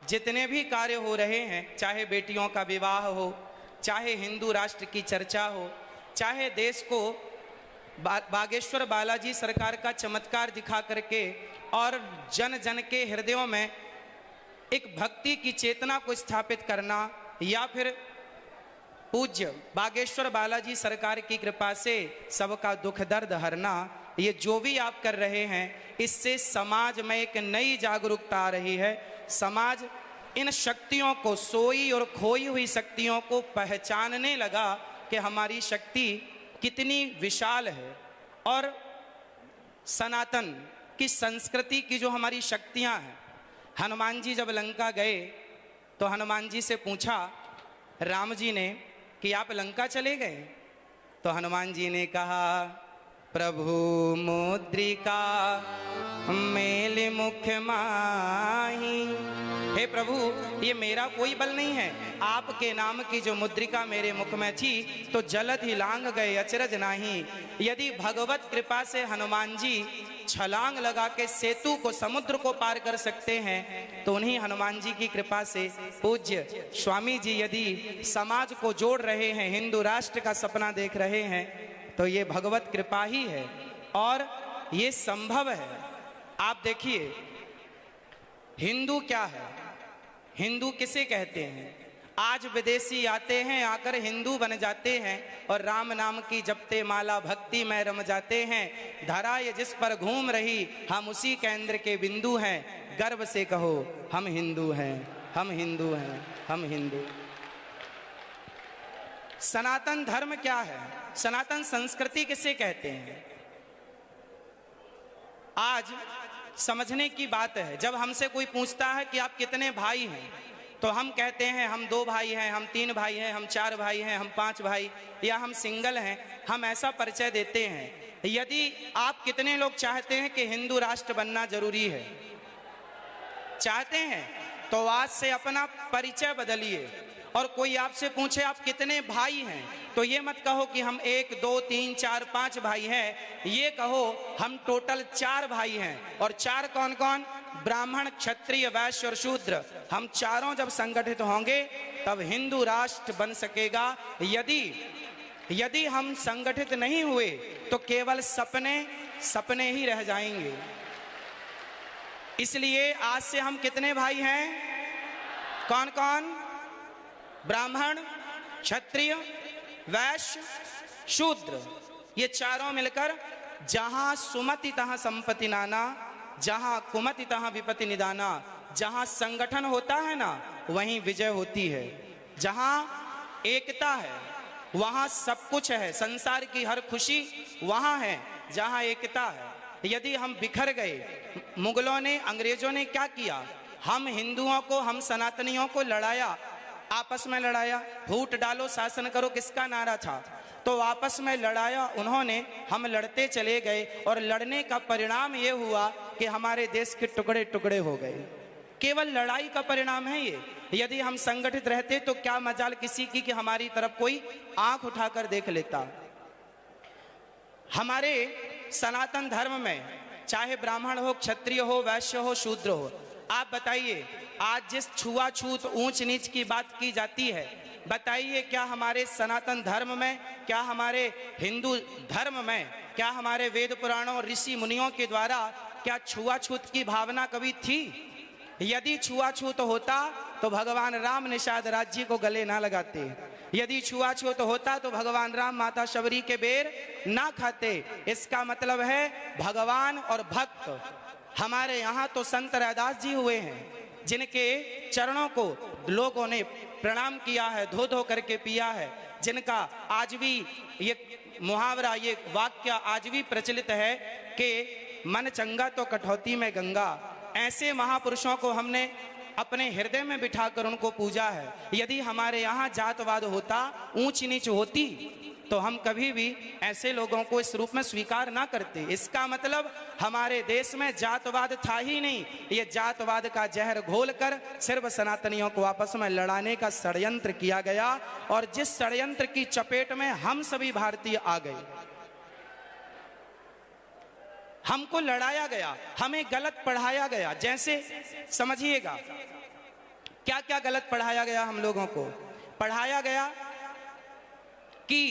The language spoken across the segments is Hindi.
जितने भी कार्य हो रहे हैं, चाहे बेटियों का विवाह हो, चाहे हिंदू राष्ट्र की चर्चा हो, चाहे देश को बागेश्वर बालाजी सरकार का चमत्कार दिखा करके और जन जन के हृदयों में एक भक्ति की चेतना को स्थापित करना, या फिर पूज्य बागेश्वर बालाजी सरकार की कृपा से सबका दुख दर्द हरना, ये जो भी आप कर रहे हैं, इससे समाज में एक नई जागरूकता आ रही है। समाज इन शक्तियों को, सोई और खोई हुई शक्तियों को पहचानने लगा कि हमारी शक्ति कितनी विशाल है। और सनातन की संस्कृति की जो हमारी शक्तियां हैं, हनुमान जी जब लंका गए तो हनुमान जी से पूछा राम जी ने कि आप लंका चले गए? तो हनुमान जी ने कहा, प्रभु मुद्रिका मेल मुख माही। हे प्रभु, ये मेरा कोई बल नहीं है, आपके नाम की जो मुद्रिका मेरे मुख में थी तो जलद ही लांग गए, अचरज नाही। यदि भगवत कृपा से हनुमान जी छलांग लगा के सेतु को, समुद्र को पार कर सकते हैं, तो उन्हीं हनुमान जी की कृपा से पूज्य स्वामी जी यदि समाज को जोड़ रहे हैं, हिंदू राष्ट्र का सपना देख रहे हैं, तो ये भगवत कृपा ही है और ये संभव है। आप देखिए, हिंदू क्या है, हिंदू किसे कहते हैं? आज विदेशी आते हैं, आकर हिंदू बन जाते हैं और राम नाम की जपते माला भक्ति में रम जाते हैं। धरा ये जिस पर घूम रही, हम उसी केंद्र के बिंदु हैं। गर्व से कहो हम हिंदू हैं, हम हिंदू हैं, हम हिंदू। सनातन धर्म क्या है? सनातन संस्कृति किसे कहते हैं? आज समझने की बात है। जब हमसे कोई पूछता है कि आप कितने भाई हैं, तो हम कहते हैं हम 2 भाई हैं, हम 3 भाई हैं, हम 4 भाई हैं, हम 5 भाई, या हम सिंगल हैं। हम ऐसा परिचय देते हैं। यदि आप कितने लोग चाहते हैं कि हिंदू राष्ट्र बनना जरूरी है? चाहते हैं तो आज से अपना परिचय बदलिए। और कोई आपसे पूछे आप कितने भाई हैं, तो ये मत कहो कि हम 1 2 3 4 5 भाई हैं, ये कहो हम टोटल 4 भाई हैं। और 4 कौन कौन? ब्राह्मण, क्षत्रिय, वैश्य और शूद्र। हम चारों जब संगठित होंगे तब हिंदू राष्ट्र बन सकेगा। यदि हम संगठित नहीं हुए तो केवल सपने ही रह जाएंगे। इसलिए आज से हम कितने भाई हैं? कौन कौन? ब्राह्मण, क्षत्रिय, वैश्य, शूद्र। ये चारों मिलकर जहां सुमति तहां संपत्ति नाना, जहां कुमति तहां विपत्ति निदाना। जहां संगठन होता है ना, वहीं विजय होती है। जहां एकता है वहां सब कुछ है। संसार की हर खुशी वहां है जहां एकता है। यदि हम बिखर गए, मुगलों ने, अंग्रेजों ने क्या किया? हम हिंदुओं को, हम सनातनियों को लड़ाया, आपस में लड़ाया। फूट डालो शासन करो किसका नारा था? तो आपस में लड़ाया उन्होंने, हम लड़ते चले गए और लड़ने का परिणाम ये हुआ कि हमारे देश के टुकड़े टुकड़े हो गए। केवल लड़ाई का परिणाम है ये। यदि हम संगठित रहते तो क्या मजाल किसी की कि हमारी तरफ कोई आंख उठाकर देख लेता। हमारे सनातन धर्म में चाहे ब्राह्मण हो, क्षत्रिय हो, वैश्य हो, शूद्र हो, आप बताइए, आज जिस छुआछूत, ऊंच नीच की बात की जाती है, बताइए क्या हमारे सनातन धर्म में, क्या हमारे हिंदू धर्म में, क्या हमारे वेद पुराणों, ऋषि मुनियों के द्वारा क्या छुआछूत की भावना कभी थी? यदि छुआछूत होता तो भगवान राम निषाद राज्य को गले ना लगाते। यदि छुआछूत होता तो भगवान राम माता शबरी के बेर ना खाते। इसका मतलब है भगवान और भक्त। हमारे यहाँ तो संत रैदास जी हुए हैं जिनके चरणों को लोगों ने प्रणाम किया है, धो धो करके पिया है, जिनका आज भी ये मुहावरा, ये वाक्य आज भी प्रचलित है कि मन चंगा तो कठौती में गंगा। ऐसे महापुरुषों को हमने अपने हृदय में बिठाकर उनको पूजा है। यदि हमारे यहाँ जातवाद होता, ऊंच नीच होती, तो हम कभी भी ऐसे लोगों को इस रूप में स्वीकार ना करते। इसका मतलब हमारे देश में जातवाद था ही नहीं। ये जातवाद का जहर घोलकर सिर्फ सनातनियों को आपस में लड़ाने का षड्यंत्र किया गया, और जिस षड्यंत्र की चपेट में हम सभी भारतीय आ गए। हमको लड़ाया गया, हमें गलत पढ़ाया गया। जैसे समझिएगा, क्या क्या गलत पढ़ाया गया हम लोगों को? पढ़ाया गया कि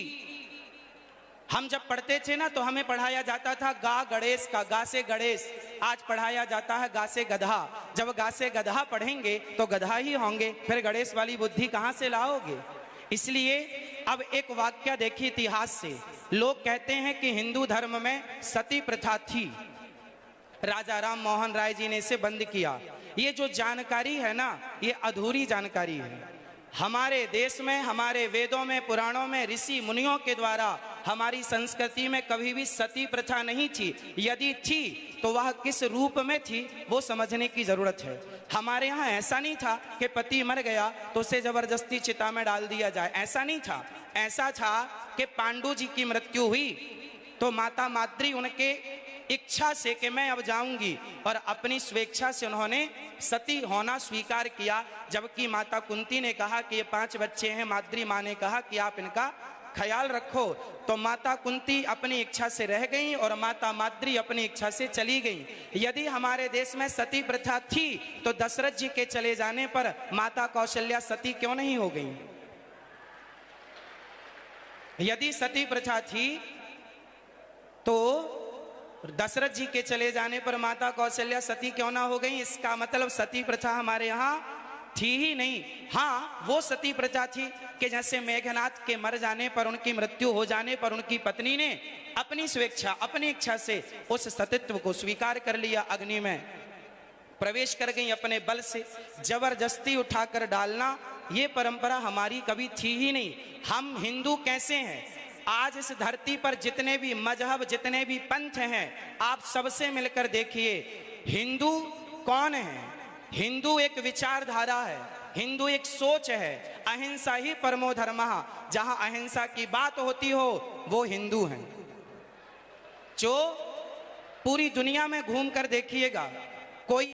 हम जब पढ़ते थे ना तो हमें पढ़ाया जाता था गा गणेश का, गा से गणेश। आज पढ़ाया जाता है गा से गधा। जब गा से गधा पढ़ेंगे तो गधा ही होंगे, फिर गणेश वाली बुद्धि कहां से लाओगे? इसलिए अब एक वाक्य देखिए इतिहास से। लोग कहते हैं कि हिंदू धर्म में सती प्रथा थी, राजा राम मोहन राय जी ने इसे बंद किया। ये जो जानकारी है ना, ये अधूरी जानकारी है। हमारे देश में, हमारे वेदों में, पुराणों में, ऋषि मुनियों के द्वारा हमारी संस्कृति में कभी भी सती प्रथा नहीं थी। यदि थी तो वह किस रूप में थी वो समझने की जरूरत है। हमारे यहाँ ऐसा नहीं था कि पति मर गया तो उसे जबरदस्ती चिता में डाल दिया जाए, ऐसा नहीं था। ऐसा था कि पांडु जी की मृत्यु हुई तो माता माद्री उनके इच्छा से कि मैं अब जाऊंगी, और अपनी स्वेच्छा से उन्होंने सती होना स्वीकार किया। जबकि माता कुंती ने कहा कि ये 5 बच्चे हैं, माद्री माँ ने कहा कि आप इनका ख्याल रखो। तो माता कुंती अपनी इच्छा से रह गई और माता माद्री अपनी इच्छा से चली गई। यदि हमारे देश में सती प्रथा थी तो दशरथ जी के चले जाने पर माता कौशल्या सती क्यों नहीं हो गई? यदि सती प्रथा थी तो दशरथ जी के चले जाने पर माता कौशल्या सती क्यों ना हो गई? इसका मतलब सती प्रथा हमारे यहाँ थी ही नहीं। हाँ, वो सती प्रथा थी कि जैसे मेघनाथ के मर जाने पर, उनकी मृत्यु हो जाने पर उनकी पत्नी ने अपनी स्वेच्छा, अपनी इच्छा से उस सतीत्व को स्वीकार कर लिया, अग्नि में प्रवेश कर गई अपने बल से। जबरदस्ती उठाकर डालना ये परंपरा हमारी कभी थी ही नहीं। हम हिंदू कैसे हैं? आज इस धरती पर जितने भी मजहब, जितने भी पंथ हैं, आप सबसे मिलकर देखिए हिंदू कौन है? हिंदू एक विचारधारा है, हिंदू एक सोच है। अहिंसा ही परमो धर्मः, जहां अहिंसा की बात होती हो वो हिंदू हैं। जो पूरी दुनिया में घूम कर देखिएगा,